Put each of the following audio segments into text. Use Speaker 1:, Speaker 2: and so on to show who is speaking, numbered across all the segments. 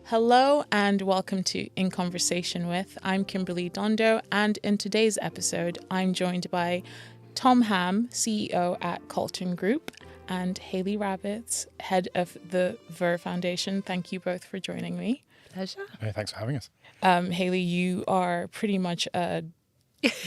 Speaker 1: Hello and welcome to In Conversation With. I'm Kimberly Dondo, and in today's episode, I'm joined by Tom Ham, CEO at Calton Group, and Hayley Rabbets, head of the Verve Foundation. Thank you both for joining me.
Speaker 2: Pleasure.
Speaker 3: Hey, thanks for having us.
Speaker 1: Hayley, you are pretty much a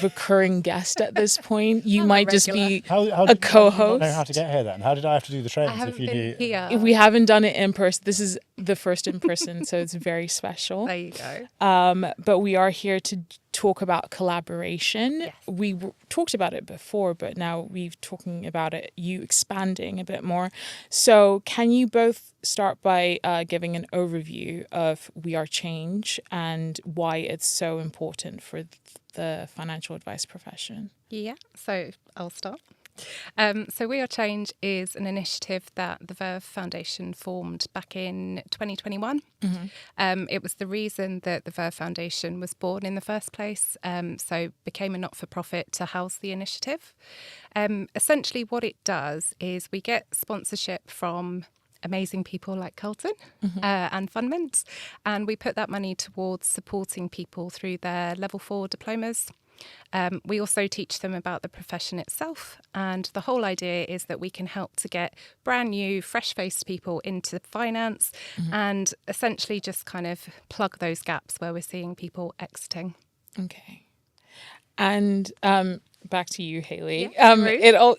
Speaker 1: recurring guest at this point. You might just be a co-host.
Speaker 3: How did you not know how to get here then? How did I have to do the trains?
Speaker 2: I haven't been here.
Speaker 1: We haven't done it in person. This is the first in person, so it's very special.
Speaker 2: There you go.
Speaker 1: But we are here to talk about collaboration.
Speaker 2: Yes.
Speaker 1: We talked about it before, but now we're talking about it, you expanding a bit more. So can you both start by giving an overview of We Are Change and why it's so important for the financial advice profession?
Speaker 2: Yeah, so I'll start. So We Are Change is an initiative that the Verve Foundation formed back in 2021. Mm-hmm. It was the reason that the Verve Foundation was born in the first place, so became a not-for-profit to house the initiative. Essentially what it does is we get sponsorship from amazing people like Calton and Fundment, and we put that money towards supporting people through their level 4 diplomas. We also teach them about the profession itself, and the whole idea is that we can help to get brand new, fresh-faced people into finance and essentially just kind of plug those gaps where we're seeing people exiting.
Speaker 1: Okay. And back to you, Hayley.
Speaker 2: Yeah,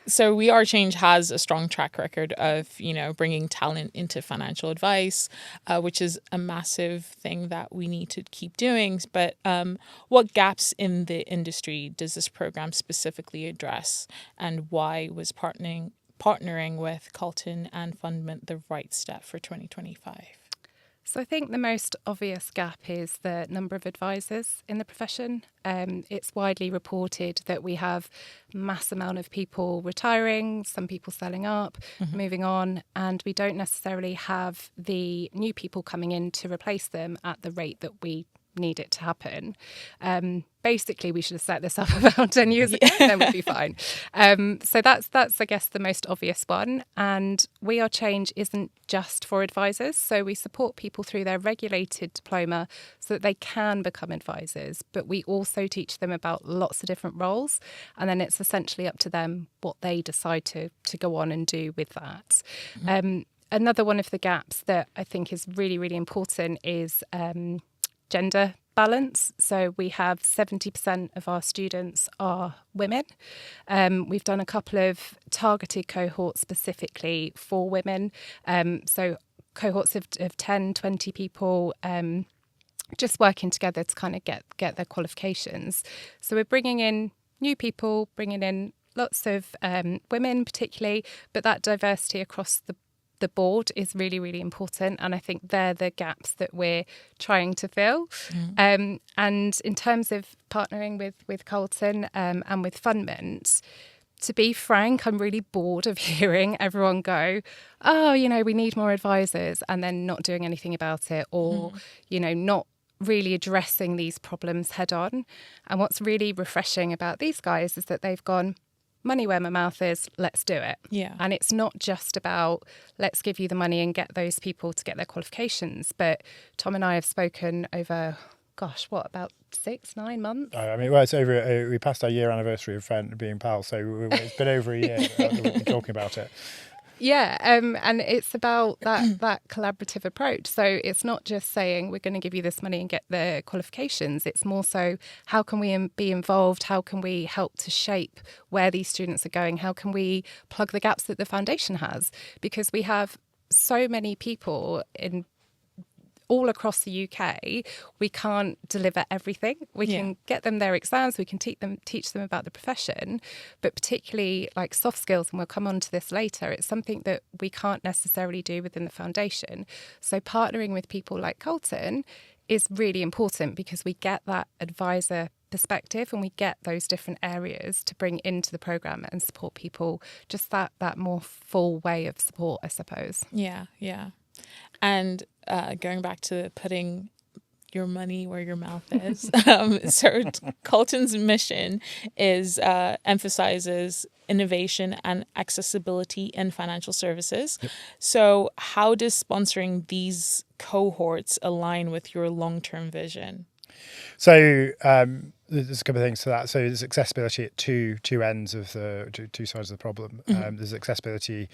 Speaker 1: So We Are Change has a strong track record of, bringing talent into financial advice, which is a massive thing that we need to keep doing. But what gaps in the industry does this program specifically address, and why was partnering with Calton and Fundment the right step for 2025?
Speaker 2: So I think the most obvious gap is the number of advisors in the profession. It's widely reported that we have a mass amount of people retiring, some people selling up, moving on, and we don't necessarily have the new people coming in to replace them at the rate that we need it to happen. Basically, we should have set this up about 10 years ago, then we'd be fine. So that's, I guess, the most obvious one. And We Are Change isn't just for advisors. So we support people through their regulated diploma so that they can become advisors. But we also teach them about lots of different roles. And then it's essentially up to them what they decide to go on and do with that. Another one of the gaps that I think is really, really important is gender balance. So we have 70% of our students are women. We've done a couple of targeted cohorts specifically for women. So cohorts of 10, 20 people just working together to kind of get their qualifications. So we're bringing in new people, bringing in lots of women particularly, but that diversity across the board is really, really important. And I think they're the gaps that we're trying to fill. And in terms of partnering with Calton and with Fundment, to be frank, I'm really bored of hearing everyone go, oh, we need more advisors, and then not doing anything about it, or, not really addressing these problems head on. And what's really refreshing about these guys is that they've gone, money where my mouth is, let's do it.
Speaker 1: Yeah.
Speaker 2: And it's not just about let's give you the money and get those people to get their qualifications. But Tom and I have spoken over, about 6-9 months?
Speaker 3: It's over. We passed our year anniversary of being pals, so it's been over a year that we've been talking about it.
Speaker 2: Yeah, and it's about that collaborative approach. So it's not just saying we're going to give you this money and get the qualifications. It's more so how can we be involved? How can we help to shape where these students are going? How can we plug the gaps that the foundation has? Because we have so many people all across the UK, we can't deliver everything. We can get them their exams, we can teach them about the profession, but particularly like soft skills, and we'll come on to this later, it's something that we can't necessarily do within the foundation. So partnering with people like Calton is really important because we get that advisor perspective and we get those different areas to bring into the programme and support people, just that more full way of support, I suppose.
Speaker 1: Yeah. And going back to putting your money where your mouth is. So Calton's mission is emphasizes innovation and accessibility in financial services.
Speaker 3: Yep.
Speaker 1: So how does sponsoring these cohorts align with your long-term vision?
Speaker 3: So there's a couple of things to that. So there's accessibility at two ends of the two sides of the problem. There's accessibility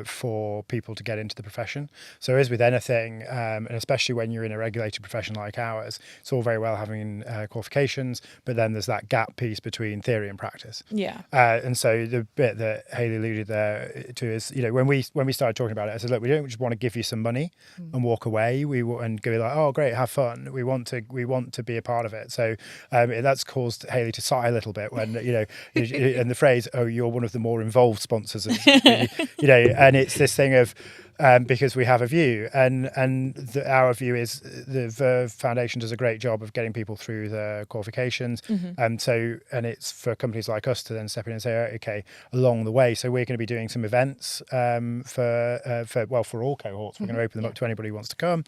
Speaker 3: for people to get into the profession. So as with anything, and especially when you're in a regulated profession like ours, it's all very well having qualifications, but then there's that gap piece between theory and practice.
Speaker 1: Yeah.
Speaker 3: And so the bit that Hayley alluded there to is, when we started talking about it, I said, look, we don't just want to give you some money and walk away. And go like, oh, great, have fun. We want to be a part of it. So that's caused Hayley to sigh a little bit when, and the phrase, oh, you're one of the more involved sponsors, and it's this thing of, because we have a view, and our view is the Verve Foundation does a great job of getting people through the qualifications, and it's for companies like us to then step in and say, okay, along the way. So we're going to be doing some events for all cohorts. We're going to open them up to anybody who wants to come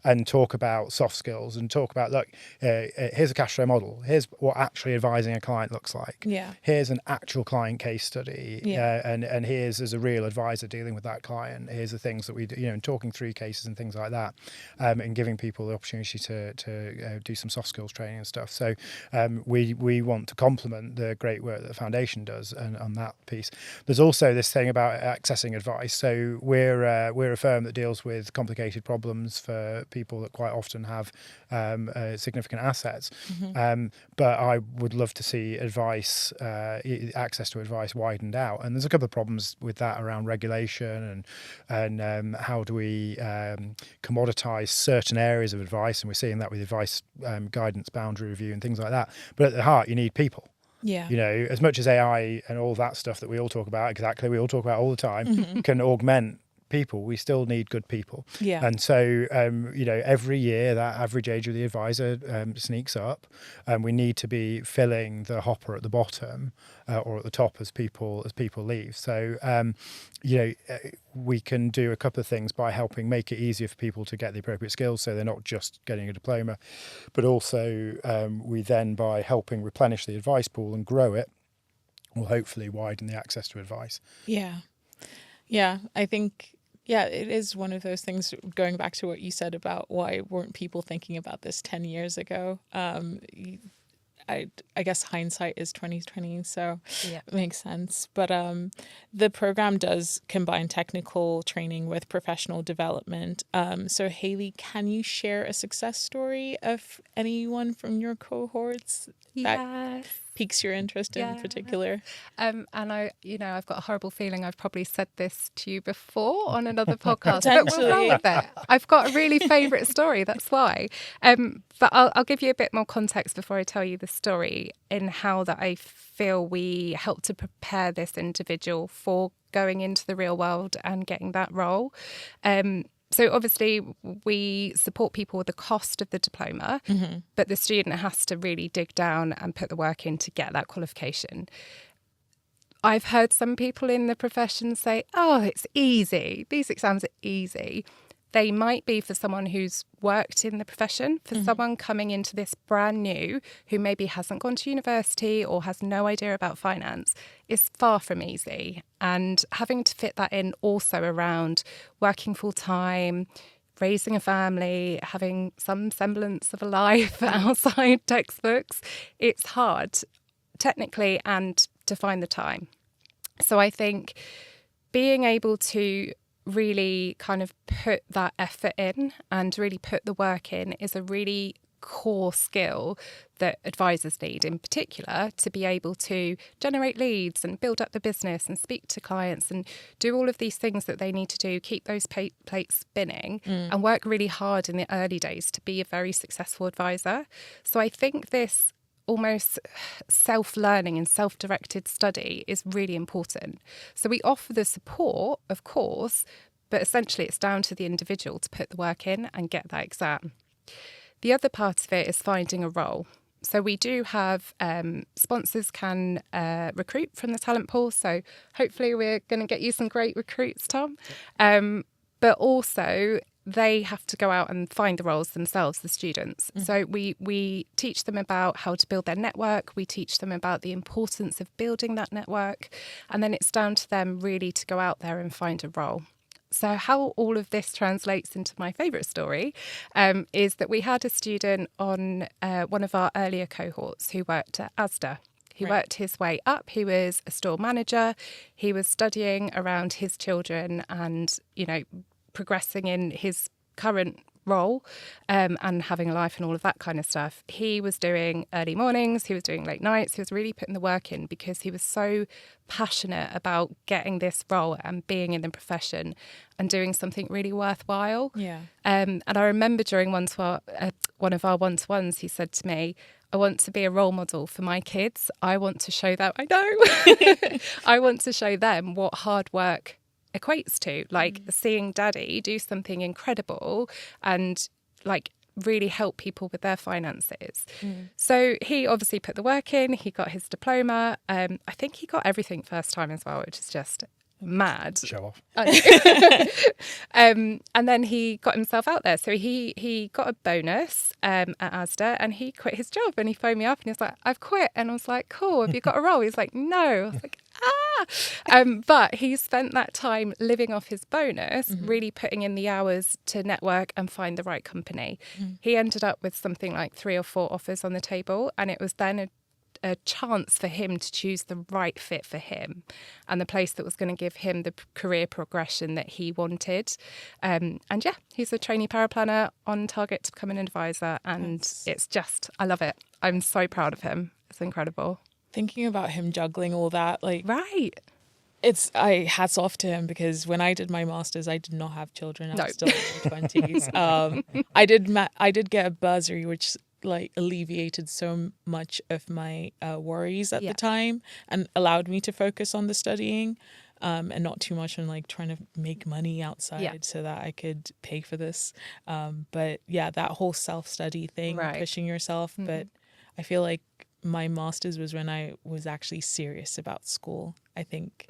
Speaker 3: and talk about soft skills and talk about, look, here's a cash flow model. Here's what actually advising a client looks like.
Speaker 1: Yeah.
Speaker 3: Here's an actual client case study.
Speaker 1: Yeah.
Speaker 3: And here's as a real advisor dealing with that client. Here's the things that we do, and talking through cases and things like that, and giving people the opportunity to do some soft skills training and stuff. So we want to complement the great work that the foundation does on that piece. There's also this thing about accessing advice. So we're a firm that deals with complicated problems for people that quite often have significant assets. But I would love to see advice, access to advice widened out. And there's a couple of problems with that around regulation and how do we commoditize certain areas of advice. And we're seeing that with advice guidance, boundary review and things like that. But at the heart, you need people.
Speaker 1: Yeah.
Speaker 3: As much as AI and all that stuff that we all talk about, we all talk about all the time, can augment people, we still need good people.
Speaker 1: Yeah.
Speaker 3: And so every year that average age of the advisor sneaks up, and we need to be filling the hopper at the bottom or at the top as people leave. So we can do a couple of things by helping make it easier for people to get the appropriate skills, so they're not just getting a diploma, but also we then, by helping replenish the advice pool and grow it, will hopefully widen the access to advice.
Speaker 1: Yeah, I think, it is one of those things, going back to what you said about why weren't people thinking about this 10 years ago. I guess hindsight is 2020, so it makes sense. But the program does combine technical training with professional development. So Hayley, can you share a success story of anyone from your cohorts that piques your interest in particular?
Speaker 2: And I've got a horrible feeling I've probably said this to you before on another podcast, but we'll roll with it. I've got a really favourite story, that's why. But I'll give you a bit more context before I tell you the story in how that I feel we help to prepare this individual for going into the real world and getting that role. So obviously we support people with the cost of the diploma, but the student has to really dig down and put the work in to get that qualification. I've heard some people in the profession say, oh, it's easy. These exams are easy. They might be for someone who's worked in the profession. For someone coming into this brand new who maybe hasn't gone to university or has no idea about finance, it's far from easy. And having to fit that in also around working full time, raising a family, having some semblance of a life outside textbooks, it's hard technically and to find the time. So I think being able to really kind of put that effort in and really put the work in is a really core skill that advisors need, in particular, to be able to generate leads and build up the business and speak to clients and do all of these things that they need to do, keep those plates spinning and work really hard in the early days to be a very successful advisor. So I think this almost self-learning and self-directed study is really important. So we offer the support, of course, but essentially it's down to the individual to put the work in and get that exam. The other part of it is finding a role. So we do have sponsors can recruit from the talent pool. So hopefully we're going to get you some great recruits, Tom. But also they have to go out and find the roles themselves, the students. So we teach them about how to build their network. We teach them about the importance of building that network. And then it's down to them really to go out there and find a role. So how all of this translates into my favourite story is that we had a student on one of our earlier cohorts who worked at Asda. He worked his way up. He was a store manager. He was studying around his children and, progressing in his current role and having a life and all of that kind of stuff. He was doing early mornings, he was doing late nights, he was really putting the work in because he was so passionate about getting this role and being in the profession and doing something really worthwhile. And I remember during one of our one-to-ones, he said to me, I want to be a role model for my kids. I want to show them, I want to show them what hard work equates to, like seeing daddy do something incredible and like really help people with their finances. So he obviously put the work in, he got his diploma. I think he got everything first time as well, which is just mad.
Speaker 3: Show off.
Speaker 2: And then he got himself out there. So he got a bonus at Asda and he quit his job and he phoned me up and he was like, I've quit. And I was like, cool, have you got a role? He's like, no. I was like, but he spent that time living off his bonus, really putting in the hours to network and find the right company. He ended up with something like 3 or 4 offers on the table, and it was then a chance for him to choose the right fit for him and the place that was going to give him the career progression that he wanted. And yeah, he's a trainee paraplanner on target to become an advisor, and it's just, I love it. I'm so proud of him. It's incredible.
Speaker 1: Thinking about him juggling all that, like,
Speaker 2: right.
Speaker 1: I hats off to him, because when I did my master's, I did not have children. I was still in my 20s. I did get a bursary, which like alleviated so much of my worries at the time and allowed me to focus on the studying and not too much on like trying to make money outside so that I could pay for this. But yeah, that whole self-study thing, pushing yourself. But I feel like my master's was when I was actually serious about school. I think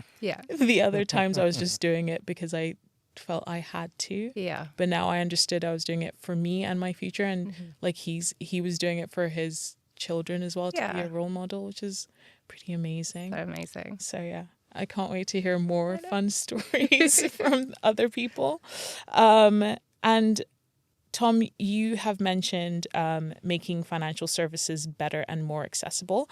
Speaker 1: the other times I was just doing it because I felt I had to. But now I understood I was doing it for me and my future, and like he was doing it for his children as well, to be a role model, which is pretty amazing.
Speaker 2: So amazing.
Speaker 1: So yeah, I can't wait to hear more fun stories from other people. And Tom, you have mentioned making financial services better and more accessible.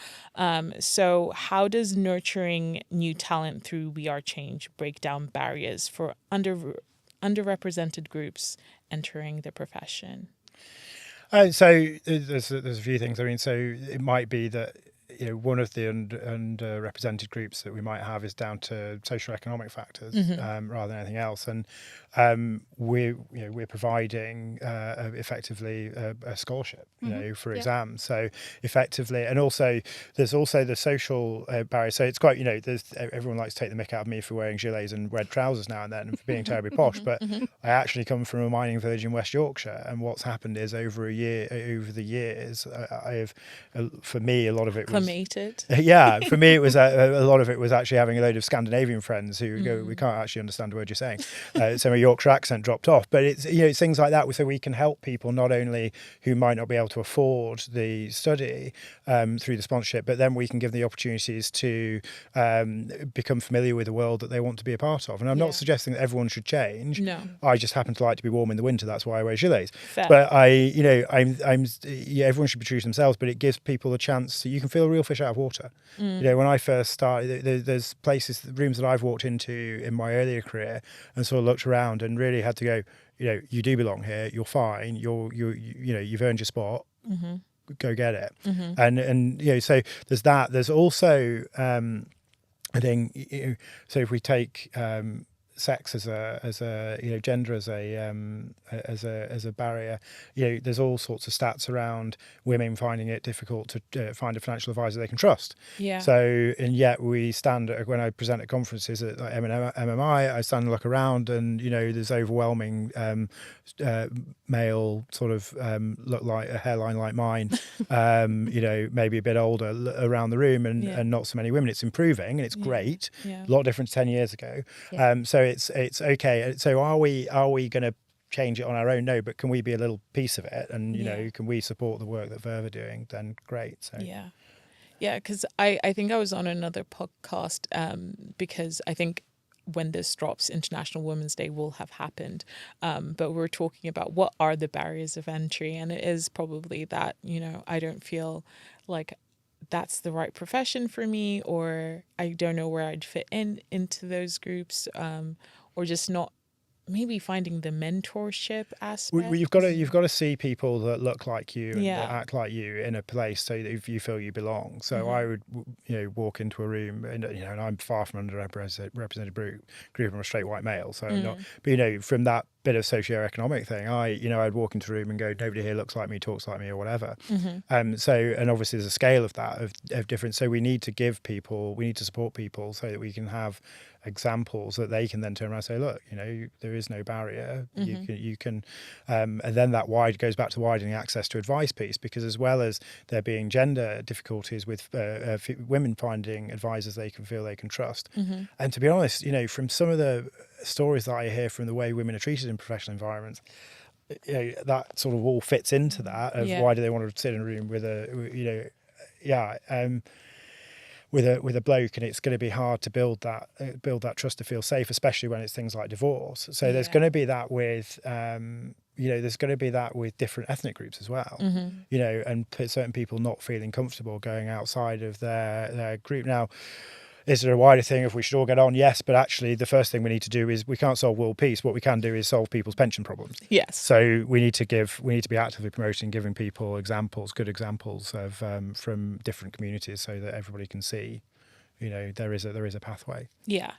Speaker 1: So how does nurturing new talent through We Are Change break down barriers for underrepresented groups entering the profession?
Speaker 3: So there's a few things. I mean, so it might be that one of the underrepresented groups that we might have is down to socioeconomic factors rather than anything else, and we're providing effectively a scholarship for exams. So effectively, and also there's also the social barrier. So it's quite everyone likes to take the mick out of me for wearing gilets and red trousers now and then and for being terribly posh, but I actually come from a mining village in West Yorkshire, and what's happened is over the years I have, for me, a lot of it was for me, it was a lot of it was actually having a load of Scandinavian friends who go, we can't actually understand the word you're saying. So my Yorkshire accent dropped off. But it's it's things like that, so we can help people not only who might not be able to afford the study through the sponsorship, but then we can give them the opportunities to become familiar with the world that they want to be a part of. And I'm not suggesting that everyone should change.
Speaker 1: No.
Speaker 3: I just happen to like to be warm in the winter. That's why I wear gilets.
Speaker 1: Fair.
Speaker 3: But everyone should be true to themselves, but it gives people a chance. So you can feel a real fish out of water. When I first started, there's rooms that I've walked into in my earlier career and sort of looked around and really had to go, you do belong here. You're fine. You've earned your spot. Go get it. And so there's that. There's also I think so if we take sex as a gender as a barrier, there's all sorts of stats around women finding it difficult to find a financial advisor they can trust. So, and yet we stand when I present at conferences at like MMI, I stand and look around, and there's overwhelming male sort of look like a hairline like mine, maybe a bit older around the room, and not so many women. It's improving and it's great. A lot different to 10 years ago. So it's okay. So are we going to change it on our own? No, but can we be a little piece of it? And, you know, can we support the work that Verve are doing? Then great. So
Speaker 1: yeah, because I think I was on another podcast because I think when this drops, International Women's Day will have happened. But we're talking about what are the barriers of entry. And it is probably that, you know, I don't feel like that's the right profession for me, or I don't know where I'd fit into those groups, or just not maybe finding the mentorship aspect.
Speaker 3: You've got to see people that look like you and that act like you in a place so that you feel you belong. So I would, you know, walk into a room and, you know, and I'm far from underrepresented group. I'm a straight white male, so I'm not. But, you know, from that bit of socio-economic thing, I'd walk into a room and go, nobody here looks like me, talks like me, or whatever. So, and obviously there's a scale of that of difference. So we need to support people so that we can have examples that they can then turn around and say, look, you know, there is no barrier. You can and then that goes back to widening access to advice piece, because as well as there being gender difficulties with women finding advisors they can feel they can trust. And to be honest, you know, from some of the stories that I hear from the way women are treated in professional environments, you know, that sort of all fits into that of why do they want to sit in a room with with a bloke, and it's going to be hard to build that trust to feel safe, especially when it's things like divorce. So there's going to be that with there's going to be that with different ethnic groups as well, you know, and certain people not feeling comfortable going outside of their group. Now, is there a wider thing if we should all get on? Yes, but actually the first thing we need to do is we can't solve world peace. What we can do is solve people's pension problems.
Speaker 1: Yes.
Speaker 3: So we need to be actively promoting, giving people good examples of from different communities, so that everybody can see, you know, there is a pathway.
Speaker 1: Yeah,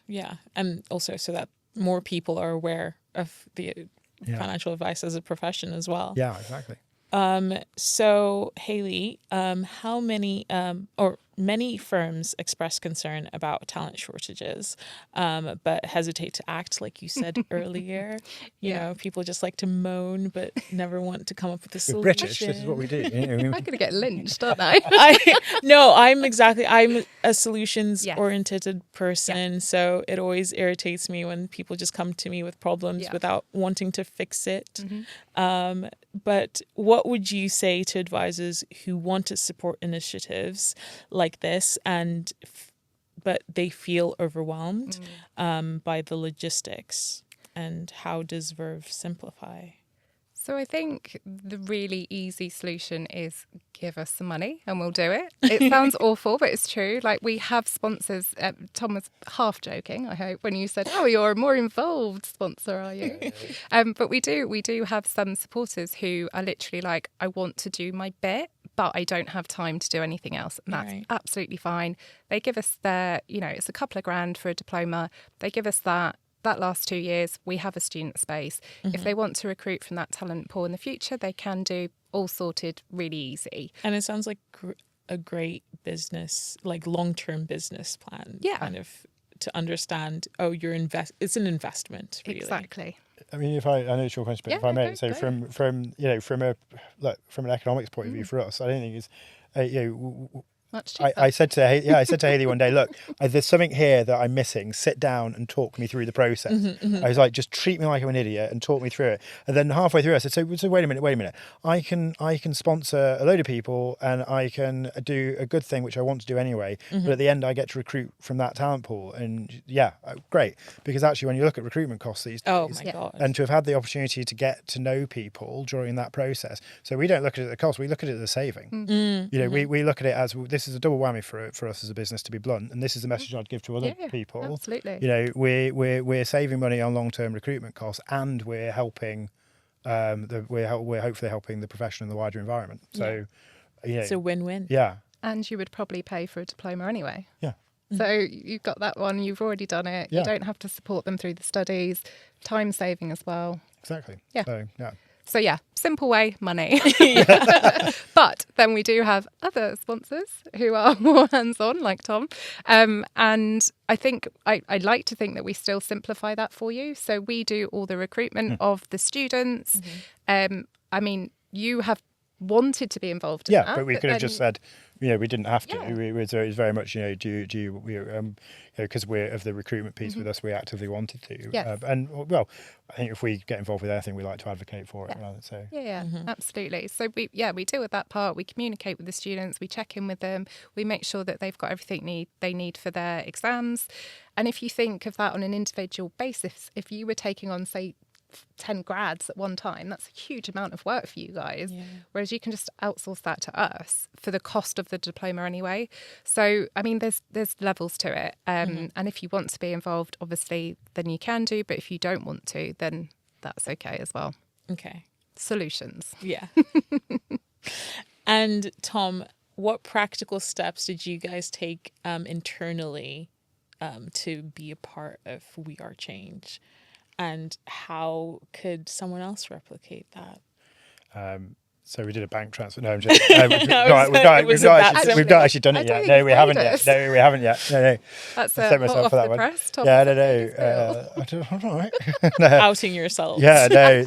Speaker 1: and also so that more people are aware of the financial advice as a profession as well.
Speaker 3: Yeah, exactly.
Speaker 1: So Hayley, how many many firms express concern about talent shortages, but hesitate to act, like you said earlier. You know, people just like to moan, but never want to come up with a solution.
Speaker 3: We're British, this is what we do. You know,
Speaker 2: I'm going to get lynched, aren't I?
Speaker 1: I'm a solutions oriented person. So it always irritates me when people just come to me with problems without wanting to fix it. But what would you say to advisors who want to support initiatives like this but they feel overwhelmed by the logistics? And how does Verve simplify?
Speaker 2: So I think the really easy solution is give us some money and we'll do it. It sounds awful, but it's true. Like, we have sponsors. Tom was half joking, I hope, when you said, "Oh, you're a more involved sponsor, are you?" But we do have some supporters who are literally like, "I want to do my bit, but I don't have time to do anything else," and that's absolutely fine. They give us it's a couple of grand for a diploma. They give us that. That lasts 2 years. We have a student space. If they want to recruit from that talent pool in the future, they can do, all sorted really easy.
Speaker 1: And it sounds like a great business, like long-term business plan. Yeah. Kind of to understand, it's an investment, really.
Speaker 2: Exactly.
Speaker 3: I mean, I know it's your question, but if I may, so from an economics point of view for us, I don't think it's
Speaker 2: much cheaper.
Speaker 3: I said to Hayley one day, look, there's something here that I'm missing. Sit down and talk me through the process. I was like, just treat me like I'm an idiot and talk me through it. And then halfway through, I said, so wait a minute. I can sponsor a load of people and I can do a good thing, which I want to do anyway. But at the end, I get to recruit from that talent pool. And great. Because actually, when you look at recruitment costs these days,
Speaker 1: my God.
Speaker 3: And to have had the opportunity to get to know people during that process. So we don't look at it as a cost, we look at it as a saving. You know, we look at it as, this is a double whammy for us as a business, to be blunt, and this is the message I'd give to other people.
Speaker 2: Absolutely.
Speaker 3: You know, we're saving money on long-term recruitment costs, and we're helping we're hopefully helping the profession and the wider environment. So you know,
Speaker 1: it's a win-win.
Speaker 3: Yeah.
Speaker 2: And you would probably pay for a diploma anyway.
Speaker 3: Yeah.
Speaker 2: So you've got that one, you've already done it. You don't have to support them through the studies. Time saving as well.
Speaker 3: Exactly.
Speaker 2: Yeah.
Speaker 3: So
Speaker 2: simple way, money. But then we do have other sponsors who are more hands-on, like Tom. And I think I'd like to think that we still simplify that for you. So we do all the recruitment of the students. I mean, you have wanted to be involved in that.
Speaker 3: But we could have just said, we didn't have to.
Speaker 2: Yeah.
Speaker 3: It was very much, do you, because we're of the recruitment piece with us, we actively wanted to.
Speaker 2: Yes.
Speaker 3: And well, I think if we get involved with anything, we like to advocate for it. So
Speaker 2: Absolutely. So we deal with that part. We communicate with the students. We check in with them. We make sure that they've got everything they need for their exams. And if you think of that on an individual basis, if you were taking on, say, 10 grads at one time, that's a huge amount of work for you guys, whereas you can just outsource that to us for the cost of the diploma anyway. So I mean, there's levels to it, and if you want to be involved, obviously, then you can do, but if you don't want to, then that's okay as well.
Speaker 1: Okay.
Speaker 2: Solutions.
Speaker 1: Yeah. And Tom, what practical steps did you guys take internally to be a part of We Are Change? And how could someone else replicate that?
Speaker 3: So we did a bank transfer. No, I'm just. We've not actually done it yet. No, we haven't yet. No, we haven't yet. No.
Speaker 2: That's a hot off the press topic.
Speaker 3: Yeah, no. I don't know. Right. No.
Speaker 1: Outing yourself.
Speaker 3: Yeah, no.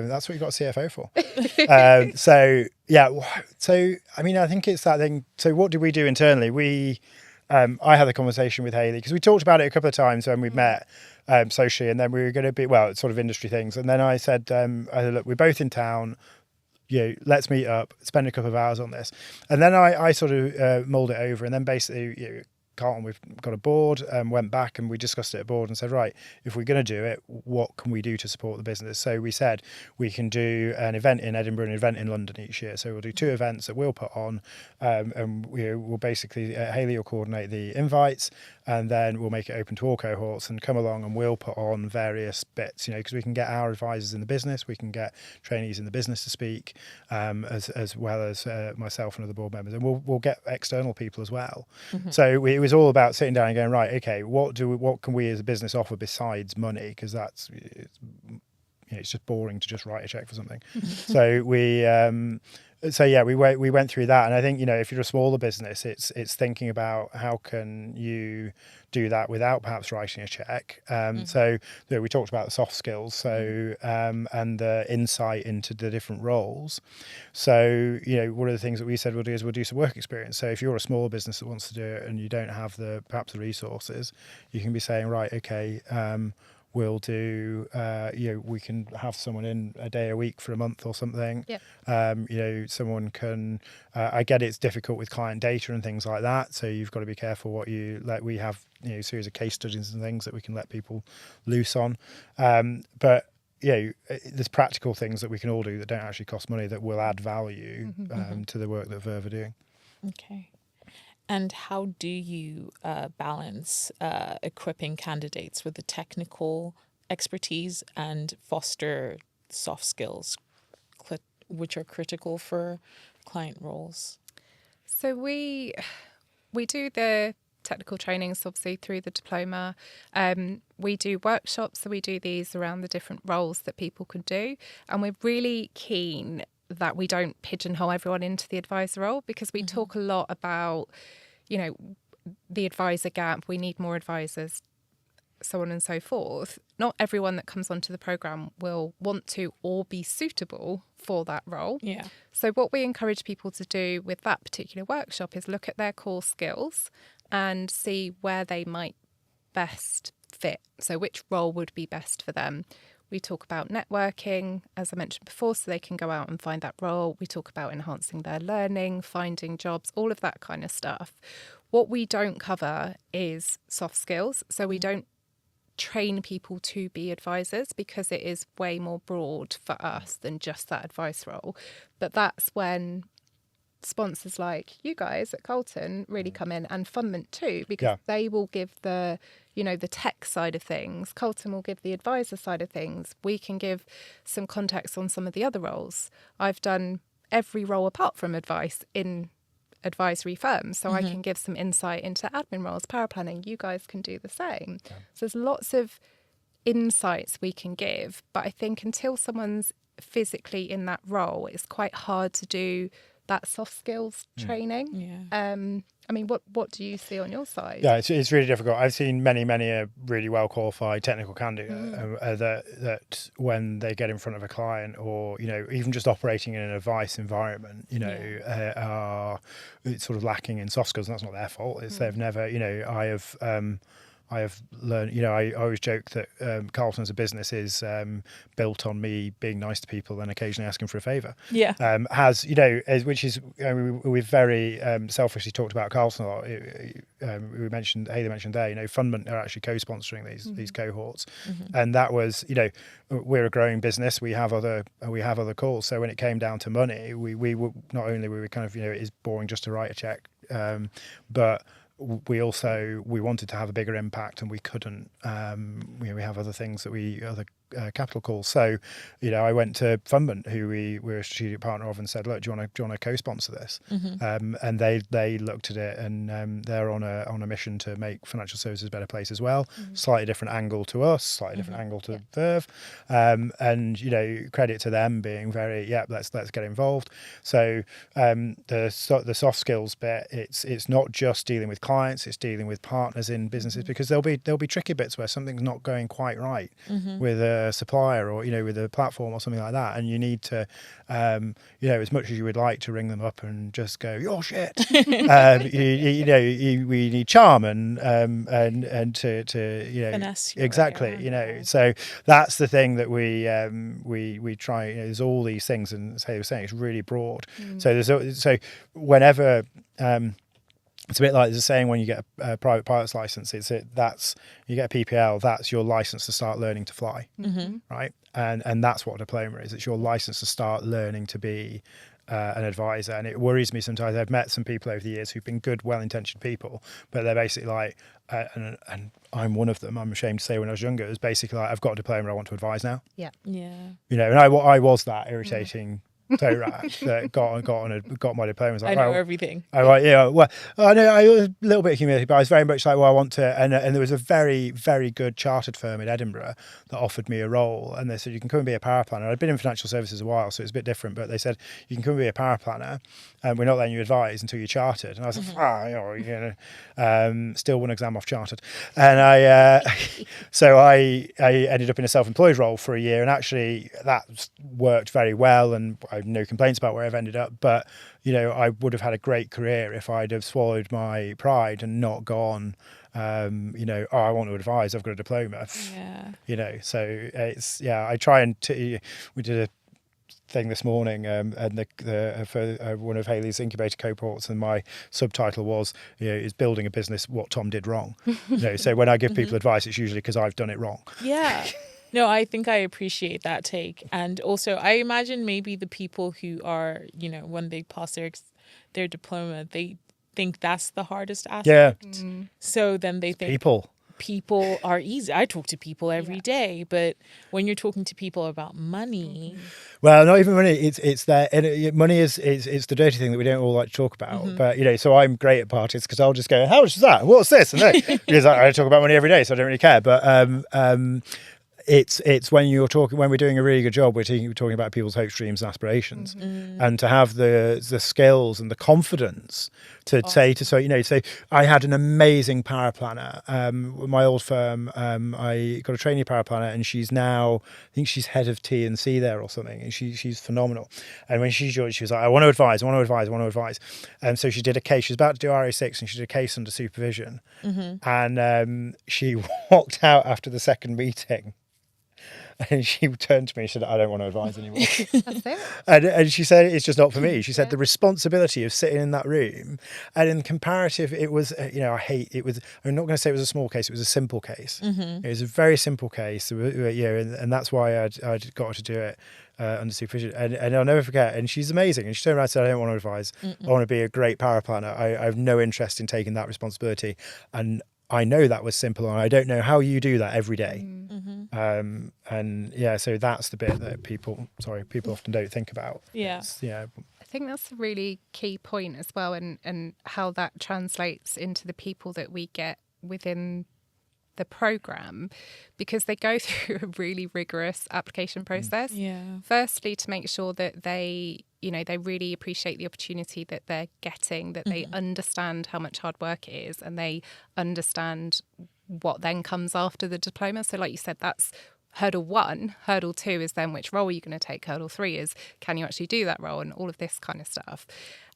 Speaker 3: That's what you got a CFO for. So I mean, I think it's that thing. So what did we do internally? I had a conversation with Hayley because we talked about it a couple of times when we met socially, and then we were going to be sort of industry things. And then I said, look, we're both in town. Let's meet up, spend a couple of hours on this. And then I sort of mulled it over, and then basically, Calton, we've got a board, went back and we discussed it at board and said, right, if we're going to do it, what can we do to support the business? So we said we can do an event in Edinburgh and an event in London each year. So we'll do 2 events that we'll put on, and we'll basically, Hayley will coordinate the invites, and then we'll make it open to all cohorts and come along, and we'll put on various bits, because we can get our advisors in the business, we can get trainees in the business to speak, as well as myself and other board members, and we'll get external people as well. So it was all about sitting down and going, right, okay, what can we as a business offer besides money? Because it's just boring to just write a check for something. So we went through that, and I think if you're a smaller business, it's thinking about how can you do that without perhaps writing a check. So we talked about the soft skills, and the insight into the different roles. So one of the things that we said we'll do is we'll do some work experience. So if you're a small business that wants to do it and you don't have perhaps the resources, you can be saying, right, okay, we'll do, we can have someone in a day a week for a month or something. Someone can, I get it's difficult with client data and things like that. So you've got to be careful what you let. We have, a series of case studies and things that we can let people loose on. But there's practical things that we can all do that don't actually cost money that will add value to the work that Verve are doing.
Speaker 1: Okay. And how do you balance equipping candidates with the technical expertise and foster soft skills, which are critical for client roles?
Speaker 2: So we do the technical trainings, obviously, through the diploma. We do workshops, so we do these around the different roles that people could do. And we're really keen that we don't pigeonhole everyone into the advisor role, because we talk a lot about, the advisor gap, we need more advisors, so on and so forth. Not everyone that comes onto the programme will want to or be suitable for that role.
Speaker 1: Yeah.
Speaker 2: So what we encourage people to do with that particular workshop is look at their core skills and see where they might best fit. So which role would be best for them. We talk about networking, as I mentioned before, so they can go out and find that role. We talk about enhancing their learning, finding jobs, all of that kind of stuff. What we don't cover is soft skills. So we don't train people to be advisors, because it is way more broad for us than just that advice role. But that's when sponsors like you guys at Calton really come in, and Fundment too, because they will give the tech side of things. Calton will give the advisor side of things. We can give some context on some of the other roles. I've done every role apart from advice in advisory firms, so I can give some insight into admin roles, power planning. You guys can do the same. So there's lots of insights we can give, but I think until someone's physically in that role, it's quite hard to do that soft skills training. I mean, what do you see on your side?
Speaker 3: Yeah, it's really difficult. I've seen many a really well qualified technical candidate that when they get in front of a client, or even just operating in an advice environment, are it's sort of lacking in soft skills. And that's not their fault. It's they've never, I have learned, I always joke that Calton as a business is built on me being nice to people and occasionally asking for a favour.
Speaker 1: Yeah.
Speaker 3: Which is, we've very selfishly talked about Calton a lot. Hayley mentioned there, Fundment are actually co-sponsoring these cohorts. And that was, we're a growing business. We have other calls. So when it came down to money, we were not only were we kind of, it is boring just to write a check, but we wanted to have a bigger impact, and we couldn't. We have other things that other capital calls. So, I went to Fundment, who we're a strategic partner of, and said, "Look, do you want to co-sponsor this?" And they looked at it, and they're on a mission to make financial services a better place as well. Slightly different angle to us, slightly different angle to Verve, and credit to them being very let's get involved. So the soft skills bit, it's not just dealing with clients, it's dealing with partners in businesses, because there'll be tricky bits where something's not going quite right with a supplier, or with a platform or something like that, and you need to as much as you would like to ring them up and just go, "You're shit," we need charm and to
Speaker 1: finesse
Speaker 3: exactly
Speaker 1: around.
Speaker 3: So that's the thing that we try. There's all these things, and as Hayley was saying, it's really broad. So whenever it's a bit like there's a saying, when you get a private pilot's license, you get a PPL, that's your license to start learning to fly, right? And that's what a diploma is. It's your license to start learning to be an advisor. And it worries me sometimes. I've met some people over the years who've been good, well-intentioned people, but they're basically like, and I'm one of them, I'm ashamed to say, when I was younger, it was basically like, I've got a diploma, I want to advise now.
Speaker 2: Yeah.
Speaker 3: And I was that irritating toe rat that got my diploma.
Speaker 1: I know everything.
Speaker 3: Well, I know I was a little bit of humility, but I was very much like, well, I want to. And there was a very, very good chartered firm in Edinburgh that offered me a role, and they said, you can come and be a power planner. I'd been in financial services a while, so it's a bit different, but they said, you can come and be a power planner, and we're not letting you advise until you're chartered. And I was like, still one exam off chartered, and so I ended up in a self-employed role for a year, and actually that worked very well, and I have no complaints about where I've ended up. But I would have had a great career if I'd have swallowed my pride and not gone, I want to advise, I've got a diploma. So it's I try and we did a thing this morning, and for one of Hayley's incubator cohorts, and my subtitle was, is building a business what Tom did wrong. So when I give people advice, it's usually because I've done it wrong.
Speaker 1: No, I think I appreciate that take. And also, I imagine maybe the people who are, when they pass their diploma, they think that's the hardest aspect. So then they think people are easy. I talk to people every day, but when you're talking to people about money,
Speaker 3: well, not even money. It's that money is the dirty thing that we don't all like to talk about. But so I'm great at parties because I'll just go, how much is that? What's this? And because I talk about money every day, so I don't really care. But it's when we're doing a really good job, we're talking about people's hopes, dreams, and aspirations, and to have the skills and the confidence to say so I had an amazing power planner. My old firm, I got a trainee power planner, and she's now, I think she's head of T&C there or something, and she's phenomenal. And when she joined, she was like, I want to advise. And so she did a case. She was about to do RA6, and she did a case under supervision. And she walked out after the second meeting. And she turned to me and said, I don't want to advise anymore.
Speaker 2: That's it.
Speaker 3: And she said, it's just not for me. She said the responsibility of sitting in that room, and in comparative, it was, I'm not going to say it was a small case, it was a simple case. It was a very simple case, and that's why I'd got her to do it under supervision. And I'll never forget, and she's amazing. And she turned around and said, I don't want to advise. I want to be a great power planner. I have no interest in taking that responsibility. And I know that was simple, and I don't know how you do that every day. So that's the bit that people often don't think about.
Speaker 2: I think that's a really key point as well, and how that translates into the people that we get within the program, because they go through a really rigorous application process.
Speaker 1: Yeah.
Speaker 2: Firstly, to make sure that they really appreciate the opportunity that they're getting, that they understand how much hard work it is, and they understand what then comes after the diploma. So like you said, that's hurdle 1. Hurdle 2 is then which role are you going to take? Hurdle 3 is, can you actually do that role? And all of this kind of stuff.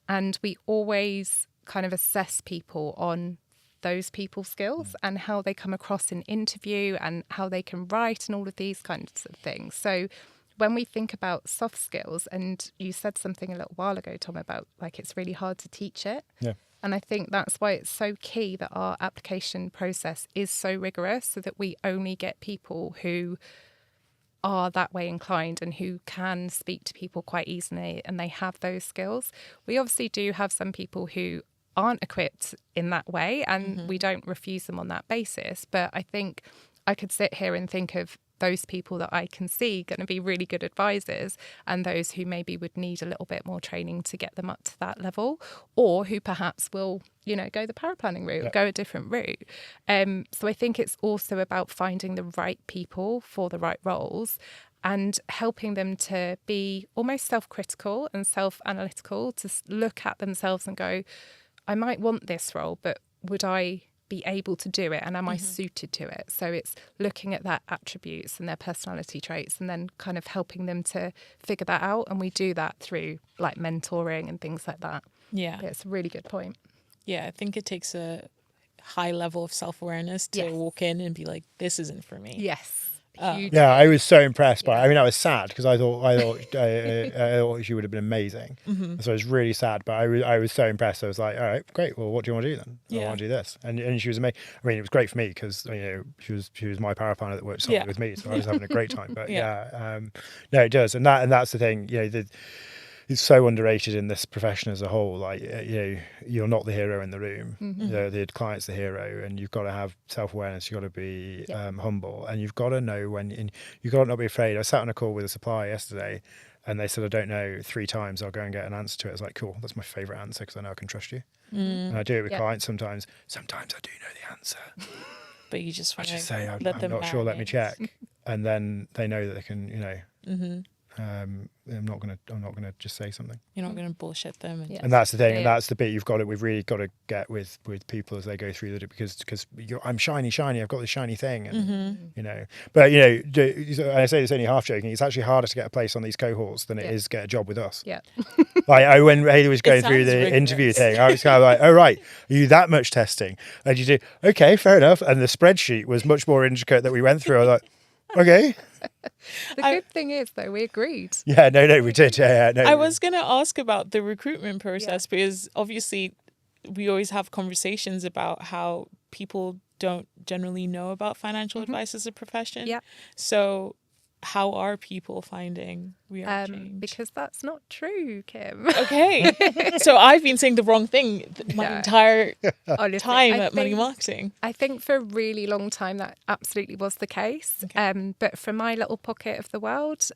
Speaker 2: And we always kind of assess people on those people skills and how they come across in interview and how they can write and all of these kinds of things. So when we think about soft skills, and you said something a little while ago, Tom, about like it's really hard to teach it.
Speaker 3: Yeah.
Speaker 2: And I think that's why it's so key that our application process is so rigorous, so that we only get people who are that way inclined and who can speak to people quite easily and they have those skills. We obviously do have some people who aren't equipped in that way, and we don't refuse them on that basis. But I think I could sit here and think of those people that I can see going to be really good advisors, and those who maybe would need a little bit more training to get them up to that level, or who perhaps will, go the paraplanning route, go a different route. So I think it's also about finding the right people for the right roles and helping them to be almost self-critical and self-analytical, to look at themselves and go, I might want this role, but would I be able to do it, and am I suited to it? So it's looking at their attributes and their personality traits, and then kind of helping them to figure that out. And we do that through like mentoring and things like that.
Speaker 1: Yeah.
Speaker 2: It's a really good point.
Speaker 1: Yeah, I think it takes a high level of self-awareness to walk in and be like, this isn't for me.
Speaker 2: Yes.
Speaker 3: Yeah, I was so impressed by. I mean, I was sad because I thought she would have been amazing. So I was really sad, but I was so impressed. I was like, all right, great. Well, what do you want to do then? I want to do this, and she was amazing. I mean, it was great for me because she was my paraplanner that worked solely with me, so I was having a great time. But no, it does, and that's the thing. It's so underrated in this profession as a whole. Like, you're not the hero in the room. The client's the hero, and you've got to have self-awareness. You've got to be humble, and you've got to know you've got to not be afraid. I sat on a call with a supplier yesterday, and they said, I don't know, 3 times. I'll go and get an answer to it. I was like, cool, that's my favourite answer because I know I can trust you. And I do it with clients sometimes. Sometimes I do know the answer.
Speaker 1: But you just want to
Speaker 3: say, I'm
Speaker 1: them
Speaker 3: not sure, let me
Speaker 1: marinate.
Speaker 3: check. And then they know that they can, I'm not gonna just say something.
Speaker 1: You're not going to bullshit them.
Speaker 3: And that's the thing, and that's the bit we've really got to get with people as they go through the, because I'm shiny, I've got this shiny thing, and but I say this only half joking. It's actually harder to get a place on these cohorts than it is to get a job with us.
Speaker 2: Yeah.
Speaker 3: Like when Hayley was going through the
Speaker 1: rigorous.
Speaker 3: interview thing, I was kind of like, oh right, are you that much testing? And you do, okay, fair enough. And the spreadsheet was much more intricate that we went through. I was like, okay.
Speaker 2: The good thing is, though, we agreed.
Speaker 3: Yeah, no, we did. Yeah, no.
Speaker 1: I was going to ask about the recruitment process because obviously we always have conversations about how people don't generally know about financial advice as a profession.
Speaker 2: Yeah.
Speaker 1: So how are people finding We Are Change?
Speaker 2: Because that's not true, Kim.
Speaker 1: Okay. So I've been saying the wrong thing my entire
Speaker 2: Honestly,
Speaker 1: time at Money Marketing.
Speaker 2: I think for a really long time that absolutely was the case.
Speaker 1: Okay.
Speaker 2: But from my little pocket of the world,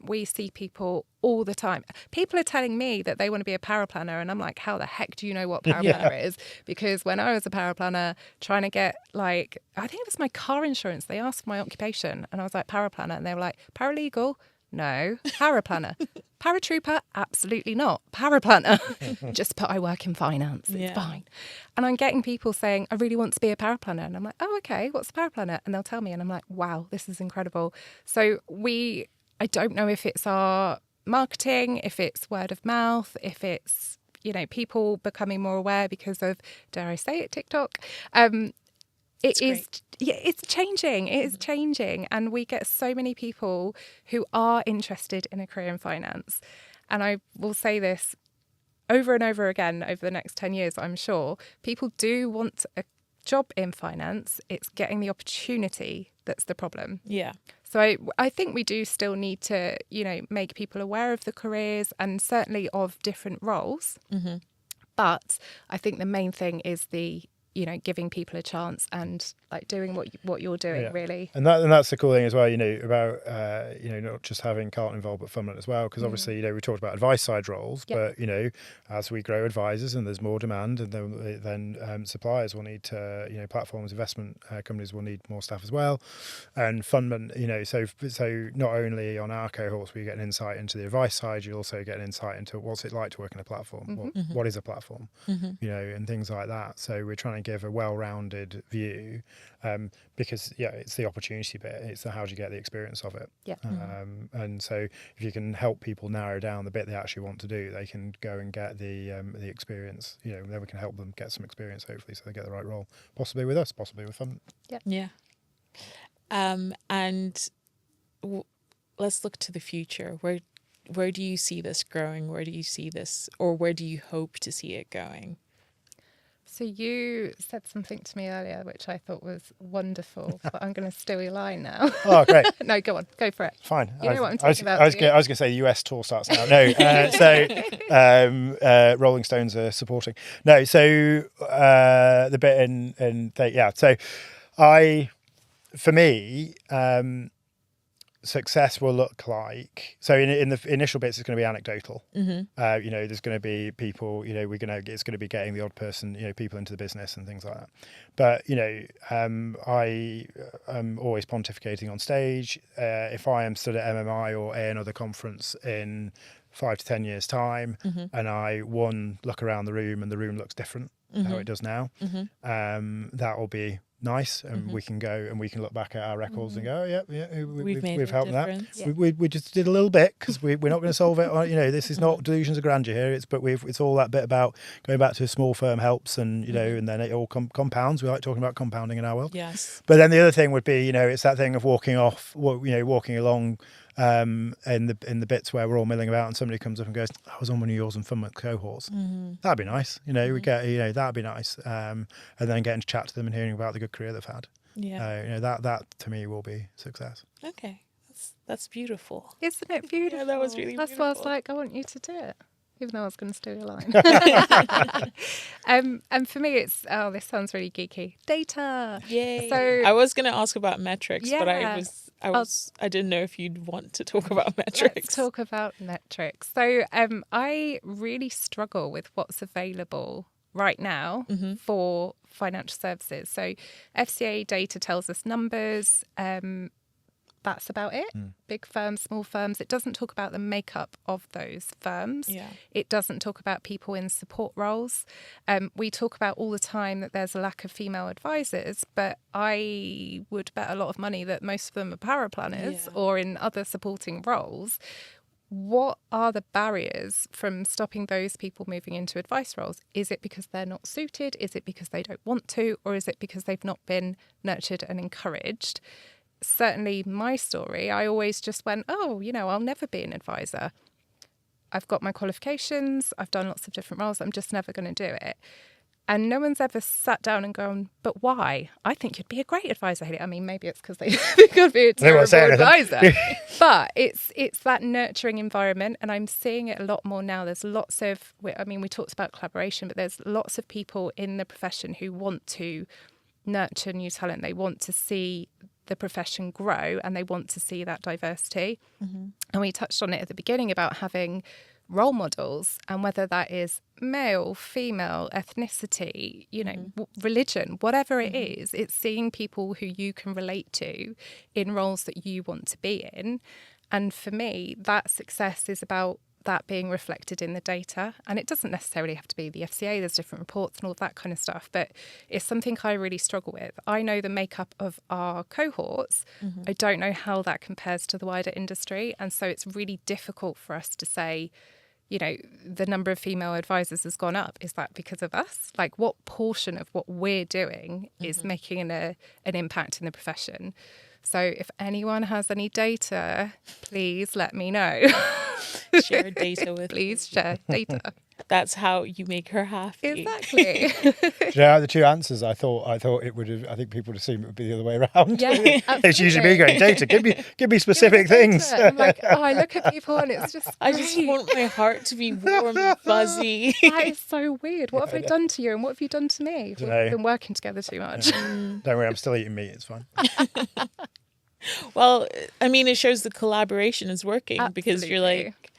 Speaker 2: we see people all the time. People are telling me that they want to be a paraplanner, and I'm like, how the heck do you know what paraplanner is? Because when I was a paraplanner trying to get, like, I think it was my car insurance, they asked for my occupation, and I was like, paraplanner, and they were like, paralegal? No. Paraplanner? Paratrooper? Absolutely not. Paraplanner? Just put I work in finance. It's fine. And I'm getting people saying, I really want to be a paraplanner. And I'm like, oh, okay, what's a paraplanner? And they'll tell me, and I'm like, wow, this is incredible. So I don't know if it's our marketing, if it's word of mouth, if it's, people becoming more aware because of, dare I say it, TikTok. It's changing. It is changing. And we get so many people who are interested in a career in finance. And I will say this over and over again over the next 10 years, I'm sure. People do want a job in finance. It's getting the opportunity that's the problem.
Speaker 1: Yeah.
Speaker 2: So I think we do still need to, make people aware of the careers and certainly of different roles. Mm-hmm. But I think the main thing is the giving people a chance and like doing what you're doing, really.
Speaker 3: And that's the cool thing as well, about not just having Calton involved but Fundment as well, because obviously we talked about advice side roles, but as we grow advisors and there's more demand, and then suppliers will need to platforms, investment companies will need more staff as well, and Fundment, so not only on our cohorts we get an insight into the advice side, you also get an insight into what's it like to work in a platform, what is a platform, and things like that. So we're trying to give a well-rounded view, because it's the opportunity bit, it's the how do you get the experience of it. And so if you can help people narrow down the bit they actually want to do, they can go and get the experience, then we can help them get some experience, hopefully, so they get the right role, possibly with us, possibly with Fundment.
Speaker 1: And let's look to the future. Where do you see this growing? Where do you see this, or where do you hope to see it going?
Speaker 2: So you said something to me earlier, which I thought was wonderful, but I'm going to steal your line now.
Speaker 3: Oh, great.
Speaker 2: No, go on, go for it.
Speaker 3: Fine.
Speaker 2: You know what I'm talking about.
Speaker 3: I was going to say the US tour starts now. No, Rolling Stones are supporting. No, so the bit for me, success will look like, so in the initial bits it's going to be anecdotal. There's going to be people, it's going to be getting the odd person, people into the business and things like that. But I am always pontificating on stage. If I am stood at MMI or another conference in 5 to 10 years time, and I look around the room and the room looks different how it does now, that will be nice, and we can go and we can look back at our records and go, we've helped that. We just did a little bit, because we're not going to solve it. This is not delusions of grandeur here. It's all that bit about going back to a small firm helps, and and then it all compounds. We like talking about compounding in our world.
Speaker 1: Yes.
Speaker 3: But then the other thing would be, it's that thing of walking along. In the bits where we're all milling about and somebody comes up and goes, I was on one of yours and Fundment cohorts. That'd be nice. We get, that'd be nice. And then getting to chat to them and hearing about the good career they've had. That to me will be success.
Speaker 1: Okay. That's beautiful.
Speaker 2: Isn't it beautiful?
Speaker 1: Yeah, that was really beautiful.
Speaker 2: That's why I was like, I want you to do it, even though I was going to steal your line. And for me, it's, this sounds really geeky. Data.
Speaker 1: Yay.
Speaker 2: So
Speaker 1: I was going to ask about metrics, but I didn't know if you'd want to talk about metrics.
Speaker 2: Let's talk about metrics. So I really struggle with what's available right now for financial services. So FCA data tells us numbers. That's about it. Big firms, small firms. It doesn't talk about the makeup of those firms. It doesn't talk about people in support roles. We talk about all the time that there's a lack of female advisors, but I would bet a lot of money that most of them are paraplanners or in other supporting roles. What are the barriers from stopping those people moving into advice roles? Is it because they're not suited? Is it because they don't want to? Or is it because they've not been nurtured and encouraged? Certainly my story, I always just went, I'll never be an advisor. I've got my qualifications, I've done lots of different roles, I'm just never going to do it. And no one's ever sat down and gone, but why? I think you'd be a great advisor, Hayley. I mean, maybe it's because they could be a terrible advisor. But it's that nurturing environment, and I'm seeing it a lot more now. There's lots of, we talked about collaboration, but there's lots of people in the profession who want to nurture new talent. They want to see the profession grow, and they want to see that diversity. And we touched on it at the beginning about having role models, and whether that is male, female, ethnicity, religion, whatever it is, it's seeing people who you can relate to in roles that you want to be in. And for me, that success is about that being reflected in the data. And it doesn't necessarily have to be the FCA, there's different reports and all of that kind of stuff, but it's something I really struggle with. I know the makeup of our cohorts. I don't know how that compares to the wider industry. And so it's really difficult for us to say, the number of female advisors has gone up. Is that because of us? Like, what portion of what we're doing is making an impact in the profession? So if anyone has any data, please let me know.
Speaker 1: Share data with
Speaker 2: Please share data.
Speaker 1: That's how you make her happy.
Speaker 2: Exactly.
Speaker 3: Do you know, the two answers, I thought it would have. I think people would assume it would be the other way around.
Speaker 2: Yeah,
Speaker 3: It's usually me going, data. Give me specific
Speaker 2: Give me
Speaker 3: things.
Speaker 2: data. I'm like, oh, I look at people and it's just.
Speaker 1: I just
Speaker 2: great.
Speaker 1: want my heart to be warm and fuzzy.
Speaker 2: That is so weird. What have I done to you and what have you done to me? We've
Speaker 3: Dunno.
Speaker 2: been working together too much.
Speaker 3: Don't worry, I'm still eating meat. It's fine.
Speaker 1: Well, I mean, it shows the collaboration is working because you're
Speaker 2: Absolutely.
Speaker 1: like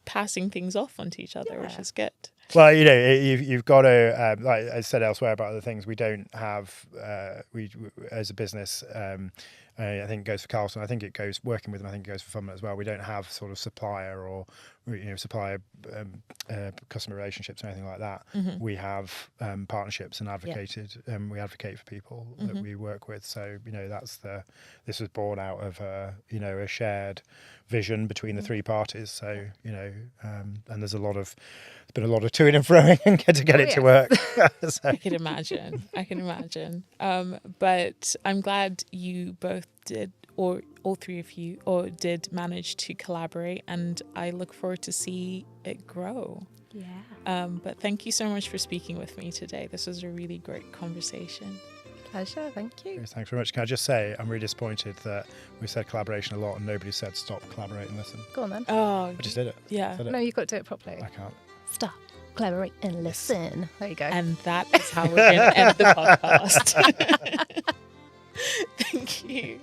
Speaker 1: passing things off onto each other, which
Speaker 2: Yeah.
Speaker 1: is good.
Speaker 3: Well, you know, you've got to, like I said elsewhere about other things, we don't have, we as a business, I think it goes for Calton. I think it goes working with them. I think it goes for Funman as well. We don't have sort of supplier or supplier customer relationships or anything like that.
Speaker 1: Mm-hmm.
Speaker 3: We have partnerships and advocated. We advocate for people that we work with. So this was born out of a shared vision between the three parties. So and there's been a lot of to-ing and froing and to get it to work. So.
Speaker 1: I can imagine. But I'm glad you both did, or all three of you, or did manage to collaborate, and I look forward to see it grow.
Speaker 2: Yeah.
Speaker 1: But thank you so much for speaking with me today. This was a really great conversation.
Speaker 2: Pleasure. Thank you.
Speaker 3: Thanks very much. Can I just say I'm really disappointed that we said collaboration a lot and nobody said stop, collaborate and listen.
Speaker 2: Go on then.
Speaker 1: Oh,
Speaker 3: I just did it.
Speaker 1: yeah.
Speaker 3: Said it.
Speaker 2: No, you've got to do it properly.
Speaker 3: I can't.
Speaker 2: Stop, collaborate, and listen. There you go.
Speaker 1: And that is how we're going to end the podcast. Thank you.